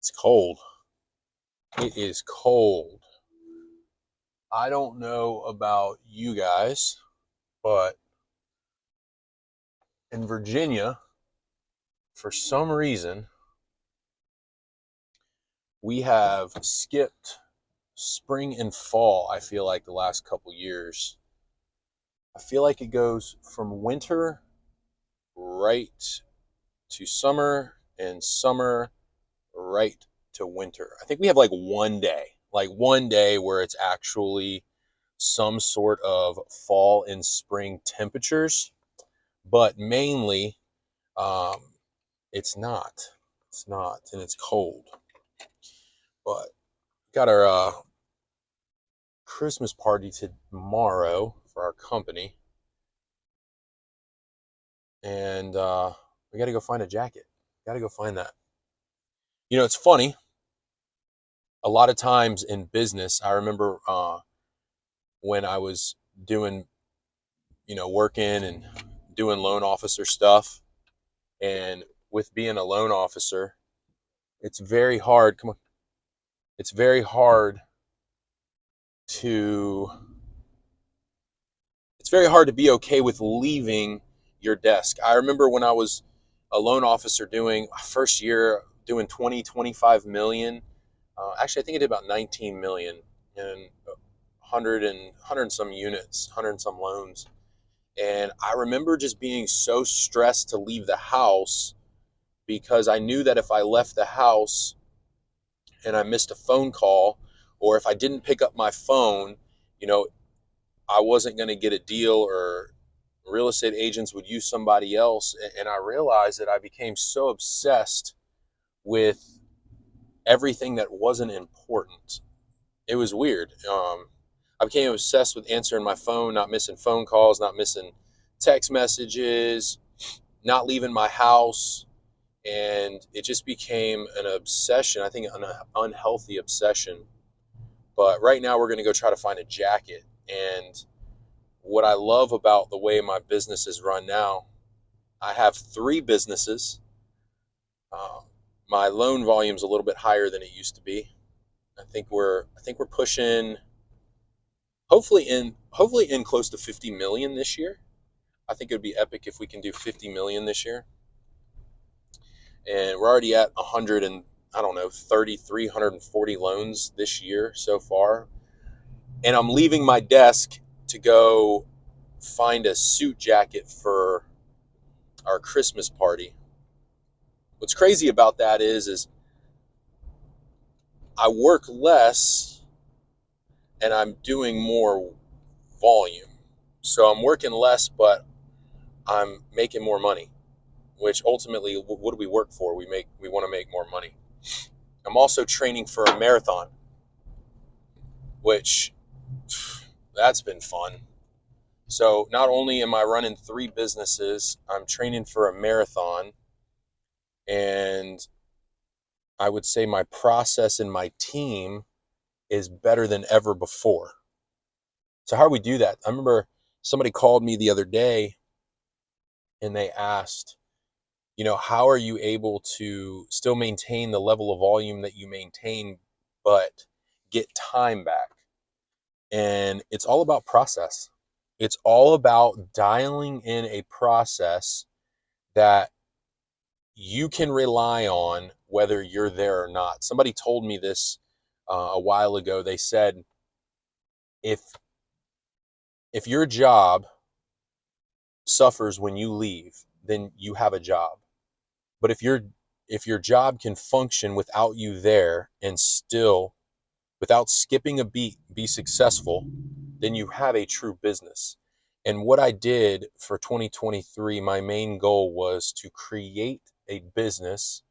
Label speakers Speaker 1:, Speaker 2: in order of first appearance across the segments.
Speaker 1: It's cold. It is cold. I don't know about you guys, but in Virginia, for some reason, we have skipped spring and fall. I feel like the last couple years. I feel like it goes from winter right to summer and summer right to winter. I think we have like one day where it's actually some sort of fall and spring temperatures, but mainly um, it's not. It's not, and it's cold. But we got our Christmas party tomorrow for our company, and we got to go find a jacket. Got to go find that. It's funny. A lot of times in business, I remember when I was doing, working and doing loan officer stuff. And with being a loan officer, it's very hard. Come on. It's very hard to it's very hard to be okay with leaving your desk. I remember when I was a loan officer doing first year doing 20, 25 million. Actually, I think I did about 19 million and 100 and some units, 100 and some loans. And I remember just being so stressed to leave the house because I knew that if I left the house and I missed a phone call, or if I didn't pick up my phone, you know, I wasn't going to get a deal, or real estate agents would use somebody else. And I realized that I became so obsessed with everything that wasn't important. It was weird. I became obsessed with answering my phone, not missing phone calls, not missing text messages, not leaving my house. And it just became an obsession. I think an unhealthy obsession. But right now we're going to go try to find a jacket. And what I love about the way my business is run now, I have 3 businesses. Uh, my loan volume's a little bit higher than it used to be. I think we're pushing hopefully in close to 50 million this year. I think it would be epic if we can do 50 million this year. And we're already at 100 and I don't know 340 loans this year so far. And I'm leaving my desk to go find a suit jacket for our Christmas party. What's crazy about that is I work less and I'm doing more volume. So I'm working less, but I'm making more money, which ultimately, what do we work for? We want to make more money. I'm also training for a marathon, which that's been fun. So not only am I running 3 businesses, I'm training for a marathon, and I would say my process and my team is better than ever before. So how do we do that? I remember somebody called me the other day and they asked, how are you able to still maintain the level of volume that you maintain, but get time back? And it's all about process. It's all about dialing in a process that you can rely on whether you're there or not. Somebody told me this a while ago. They said, if your job suffers when you leave, then you have a job. But if your job can function without you there and still, without skipping a beat, be successful, then you have a true business. And what I did for 2023, my main goal was to create a business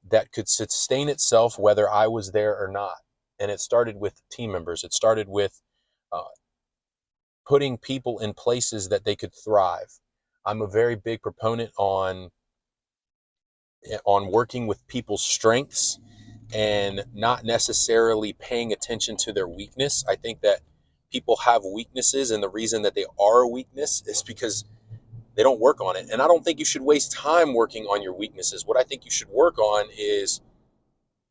Speaker 1: that could sustain itself whether I was there or not. And it started with team members. It started with uh, putting people in places that they could thrive. I'm a very big proponent on working with people's strengths and not necessarily paying attention to their weakness. I think that people have weaknesses, and the reason that they are a weakness is because they don't work on it. And I don't think you should waste time working on your weaknesses. What I think you should work on is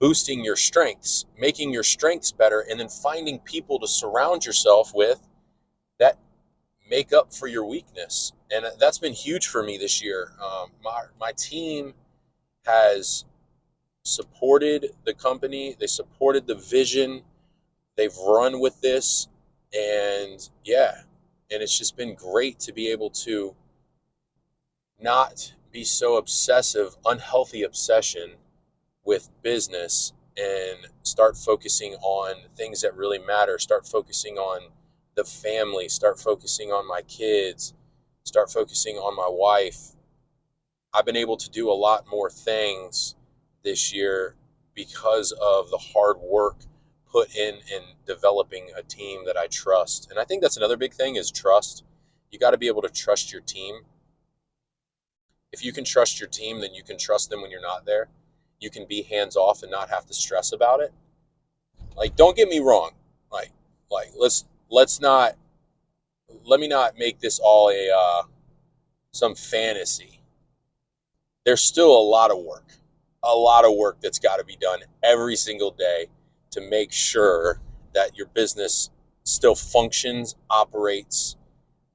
Speaker 1: boosting your strengths, making your strengths better, and then finding people to surround yourself with that make up for your weakness. And that's been huge for me this year. My team has supported the company, they supported the vision, they've run with this, and yeah, and it's just been great to be able to not be so obsessive, unhealthy obsession with business, and start focusing on things that really matter, start focusing on the family, start focusing on my kids, start focusing on my wife. I've been able to do a lot more things this year because of the hard work put in developing a team that I trust. And I think that's another big thing is trust. You got to be able to trust your team. If you can trust your team, then you can trust them when you're not there. You can be hands off and not have to stress about it. Like, don't get me wrong. Like let's not, let me not make this all a some fantasy. There's still a lot of work that's got to be done every single day to make sure that your business still functions, operates,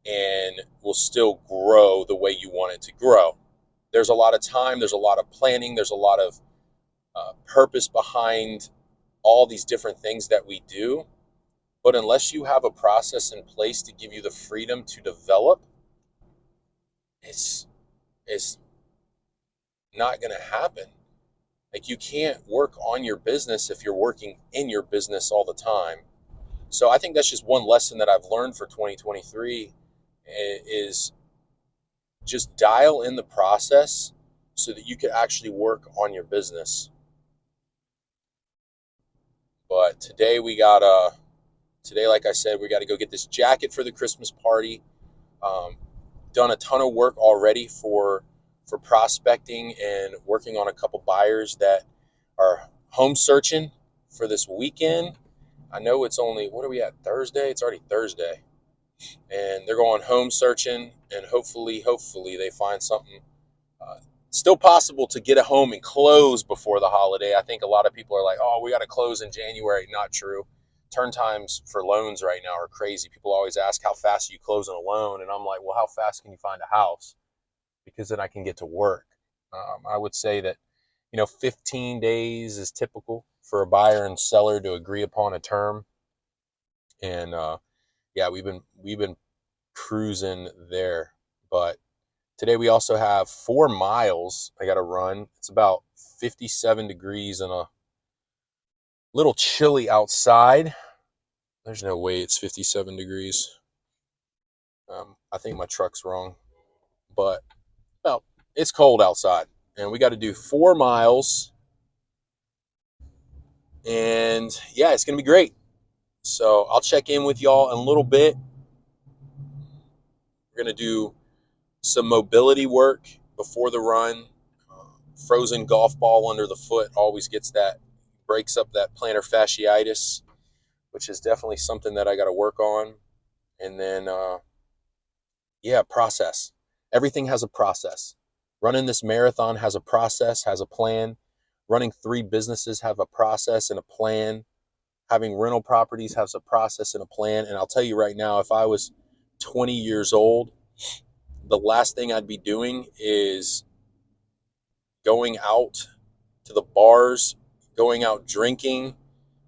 Speaker 1: and will still grow the way you want it to grow. There's a lot of time, there's a lot of planning, there's a lot of purpose behind all these different things that we do. But unless you have a process in place to give you the freedom to develop, it's not going to happen. Like, you can't work on your business if you're working in your business all the time. So I think that's just one lesson that I've learned for 2023 is just dial in the process so that you can actually work on your business. But today, like I said, we got to go get this jacket for the Christmas party. Done a ton of work already for prospecting and working on a couple buyers that are home searching for this weekend. I know it's only, what are we at, Thursday? It's already Thursday. And they're going home searching, and hopefully they find something. Still possible to get a home and close before the holiday. I think a lot of people are like, oh, we got to close in January. Not true. Turn times for loans right now are crazy. People always ask, how fast are you closing a loan? And I'm like, well, how fast can you find a house? Because then I can get to work. I would say that, 15 days is typical for a buyer and seller to agree upon a term. And yeah, we've been cruising there. But today we also have 4 miles I got to run. It's about 57 degrees and a little chilly outside. There's no way it's 57 degrees. I think my truck's wrong. But, well, it's cold outside. And we got to do 4 miles. And, yeah, it's going to be great. So I'll check in with y'all in a little bit. We're going to do some mobility work before the run. Frozen golf ball under the foot always breaks up that plantar fasciitis, which is definitely something that I got to work on. And then, process. Everything has a process. Running this marathon has a process, has a plan. Running 3 businesses have a process and a plan. Having rental properties has a process and a plan. And I'll tell you right now, if I was 20 years old, the last thing I'd be doing is going out to the bars, going out drinking,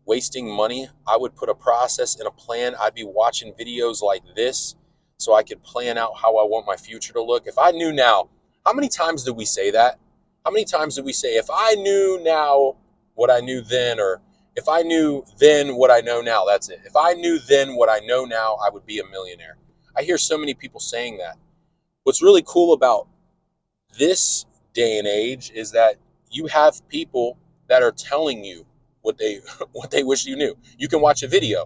Speaker 1: wasting money. I would put a process and a plan. I'd be watching videos like this so I could plan out how I want my future to look. If I knew now, how many times did we say that? How many times did we say, if I knew now what I knew then, or if I knew then what I know now, that's it. If I knew then what I know now, I would be a millionaire. I hear so many people saying that. What's really cool about this day and age is that you have people that are telling you what they wish you knew. You can watch a video.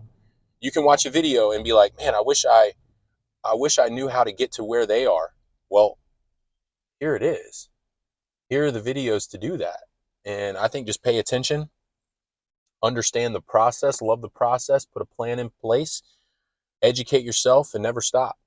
Speaker 1: You can watch a video and be like, man, I wish I knew how to get to where they are. Well, here it is. Here are the videos to do that. And I think just pay attention, understand the process, love the process, put a plan in place, educate yourself, and never stop.